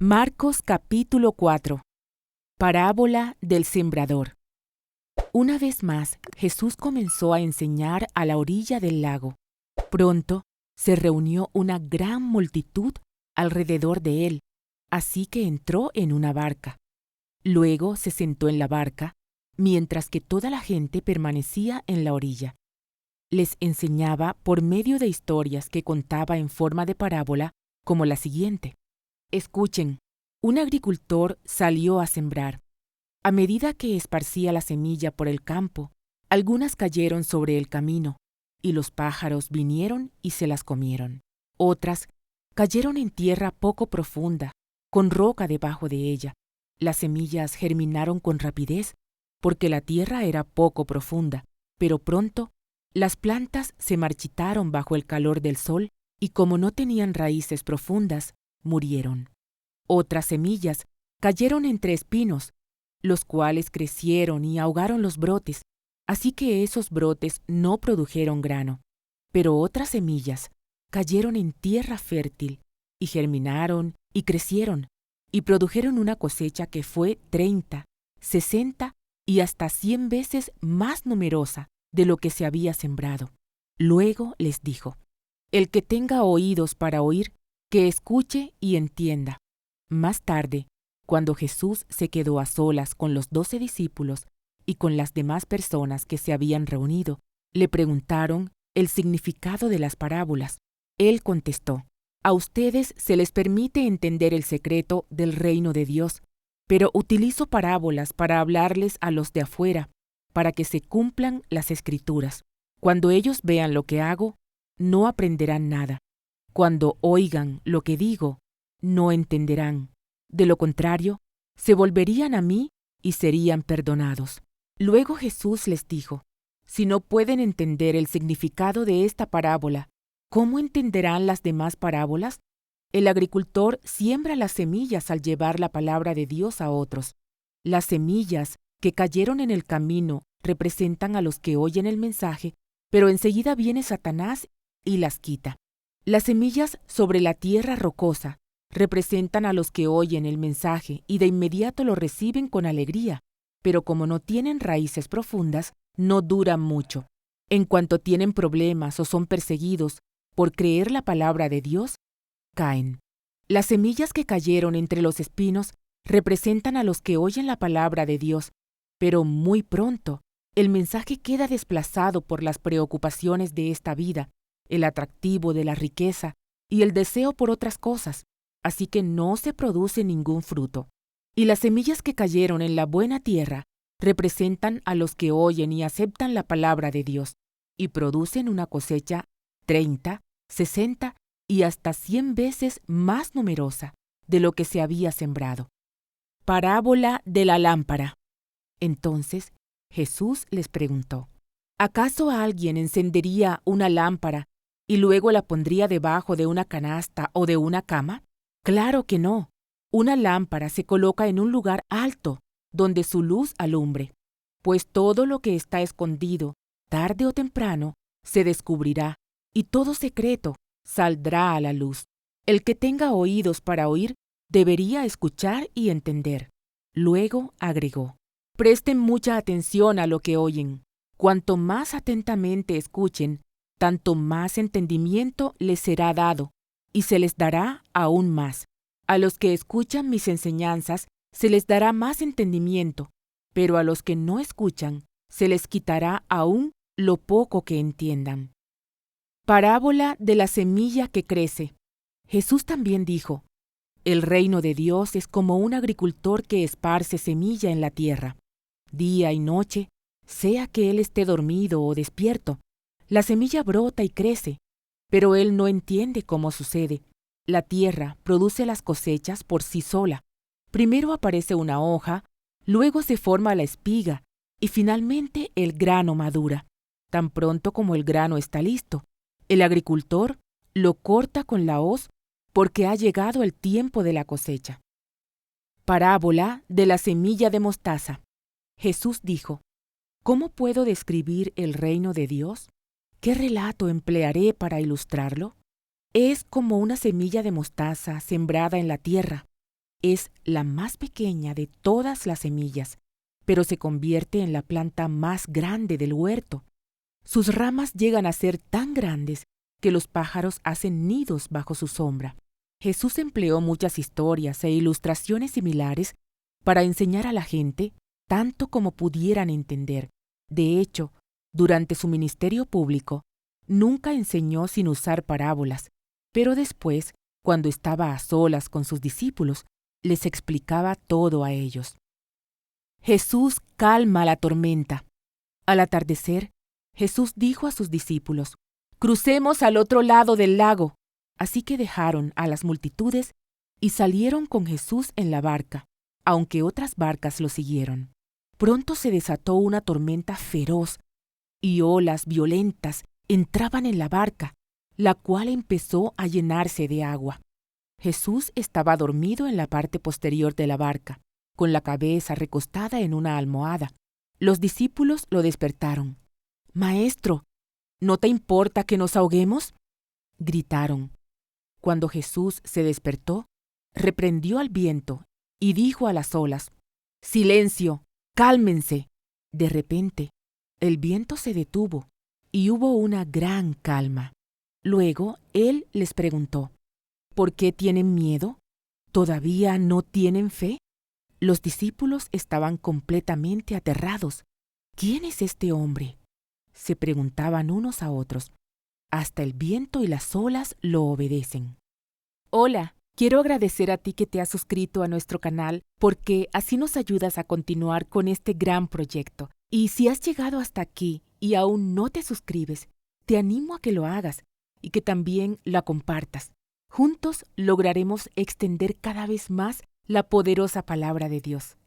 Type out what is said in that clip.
Marcos capítulo 4. Parábola del sembrador. Una vez más, Jesús comenzó a enseñar a la orilla del lago. Pronto se reunió una gran multitud alrededor de él, así que entró en una barca. Luego se sentó en la barca, mientras que toda la gente permanecía en la orilla. Les enseñaba por medio de historias que contaba en forma de parábola, como la siguiente. Escuchen, un agricultor salió a sembrar. A medida que esparcía la semilla por el campo, algunas cayeron sobre el camino, y los pájaros vinieron y se las comieron. Otras cayeron en tierra poco profunda, con roca debajo de ella. Las semillas germinaron con rapidez, porque la tierra era poco profunda, pero pronto las plantas se marchitaron bajo el calor del sol, y como no tenían raíces profundas, murieron. Otras semillas cayeron entre espinos, los cuales crecieron y ahogaron los brotes, así que esos brotes no produjeron grano. Pero otras semillas cayeron en tierra fértil, y germinaron y crecieron, y produjeron una cosecha que fue 30, 60 y hasta 100 veces más numerosa de lo que se había sembrado. Luego les dijo: El que tenga oídos para oír, que escuche y entienda. Más tarde, cuando Jesús se quedó a solas con los 12 discípulos y con las demás personas que se habían reunido, le preguntaron el significado de las parábolas. Él contestó: A ustedes se les permite entender el secreto del reino de Dios, pero utilizo parábolas para hablarles a los de afuera, para que se cumplan las Escrituras. Cuando ellos vean lo que hago, no aprenderán nada. Cuando oigan lo que digo, no entenderán. De lo contrario, se volverían a mí y serían perdonados. Luego Jesús les dijo: Si no pueden entender el significado de esta parábola, ¿cómo entenderán las demás parábolas? El agricultor siembra las semillas al llevar la palabra de Dios a otros. Las semillas que cayeron en el camino representan a los que oyen el mensaje, pero enseguida viene Satanás y las quita. Las semillas sobre la tierra rocosa representan a los que oyen el mensaje y de inmediato lo reciben con alegría, pero como no tienen raíces profundas, no duran mucho. En cuanto tienen problemas o son perseguidos por creer la palabra de Dios, caen. Las semillas que cayeron entre los espinos representan a los que oyen la palabra de Dios, pero muy pronto el mensaje queda desplazado por las preocupaciones de esta vida, el atractivo de la riqueza y el deseo por otras cosas, así que no se produce ningún fruto. Y las semillas que cayeron en la buena tierra representan a los que oyen y aceptan la palabra de Dios, y producen una cosecha 30, 60 y hasta 100 veces más numerosa de lo que se había sembrado. Parábola de la lámpara. Entonces Jesús les preguntó: ¿Acaso alguien encendería una lámpara y luego la pondría debajo de una canasta o de una cama? Claro que no. Una lámpara se coloca en un lugar alto, donde su luz alumbre, pues todo lo que está escondido, tarde o temprano, se descubrirá, y todo secreto saldrá a la luz. El que tenga oídos para oír, debería escuchar y entender. Luego agregó: Presten mucha atención a lo que oyen. Cuanto más atentamente escuchen, tanto más entendimiento les será dado, y se les dará aún más. A los que escuchan mis enseñanzas se les dará más entendimiento, pero a los que no escuchan se les quitará aún lo poco que entiendan. Parábola de la semilla que crece. Jesús también dijo: El reino de Dios es como un agricultor que esparce semilla en la tierra. Día y noche, sea que él esté dormido o despierto, la semilla brota y crece, pero él no entiende cómo sucede. La tierra produce las cosechas por sí sola. Primero aparece una hoja, luego se forma la espiga y finalmente el grano madura. Tan pronto como el grano está listo, el agricultor lo corta con la hoz porque ha llegado el tiempo de la cosecha. Parábola de la semilla de mostaza. Jesús dijo: ¿Cómo puedo describir el reino de Dios? ¿Qué relato emplearé para ilustrarlo? Es como una semilla de mostaza sembrada en la tierra. es la más pequeña de todas las semillas, pero se convierte en la planta más grande del huerto. Sus ramas llegan a ser tan grandes que los pájaros hacen nidos bajo su sombra. Jesús empleó muchas historias e ilustraciones similares para enseñar a la gente tanto como pudieran entender. De hecho, durante su ministerio público, nunca enseñó sin usar parábolas, pero después, cuando estaba a solas con sus discípulos, les explicaba todo a ellos. Jesús calma la tormenta. Al atardecer, Jesús dijo a sus discípulos: «Crucemos al otro lado del lago». Así que dejaron a las multitudes y salieron con Jesús en la barca, aunque otras barcas lo siguieron. Pronto se desató una tormenta feroz y olas violentas entraban en la barca, la cual empezó a llenarse de agua. Jesús estaba dormido en la parte posterior de la barca, con la cabeza recostada en una almohada. Los discípulos lo despertaron. «Maestro, ¿no te importa que nos ahoguemos?», gritaron. Cuando Jesús se despertó, reprendió al viento y dijo a las olas: «Silencio, cálmense». De repente, el viento se detuvo y hubo una gran calma. Luego él les preguntó: «¿Por qué tienen miedo? ¿Todavía no tienen fe?». Los discípulos estaban completamente aterrados. «¿Quién es este hombre?», se preguntaban unos a otros. «Hasta el viento y las olas lo obedecen». Hola, quiero agradecer a ti que te has suscrito a nuestro canal porque así nos ayudas a continuar con este gran proyecto. Y si has llegado hasta aquí y aún no te suscribes, te animo a que lo hagas y que también la compartas. Juntos lograremos extender cada vez más la poderosa palabra de Dios.